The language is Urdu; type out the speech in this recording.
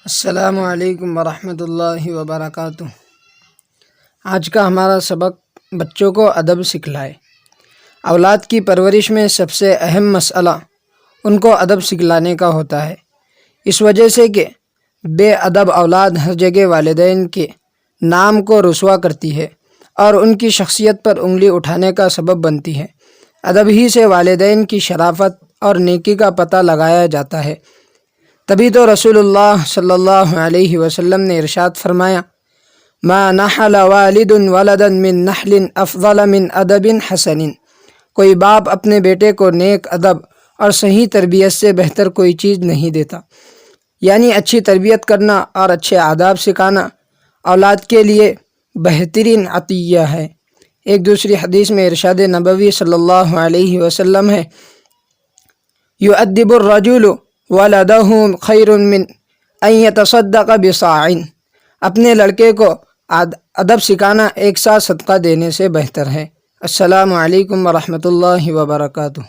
السلام علیکم ورحمۃ اللہ وبرکاتہ۔ آج کا ہمارا سبق بچوں کو ادب سکھلائے۔ اولاد کی پرورش میں سب سے اہم مسئلہ ان کو ادب سکھلانے کا ہوتا ہے، اس وجہ سے کہ بے ادب اولاد ہر جگہ والدین کے نام کو رسوا کرتی ہے اور ان کی شخصیت پر انگلی اٹھانے کا سبب بنتی ہے۔ ادب ہی سے والدین کی شرافت اور نیکی کا پتہ لگایا جاتا ہے۔ تبھی تو رسول اللہ صلی اللہ علیہ وسلم نے ارشاد فرمایا، ما نحل والد ولدا من نحل افضل من ادب حسن۔ کوئی باپ اپنے بیٹے کو نیک ادب اور صحیح تربیت سے بہتر کوئی چیز نہیں دیتا، یعنی اچھی تربیت کرنا اور اچھے آداب سکھانا اولاد کے لیے بہترین عطیہ ہے۔ ایک دوسری حدیث میں ارشاد نبوی صلی اللہ علیہ وسلم ہے، یؤدب الرجل ولدہ خیر من ان یتصدق بصاع۔ اپنے لڑکے کو ادب سکھانا ایک ساتھ صدقہ دینے سے بہتر ہے۔ السلام علیکم ورحمۃ اللہ وبرکاتہ۔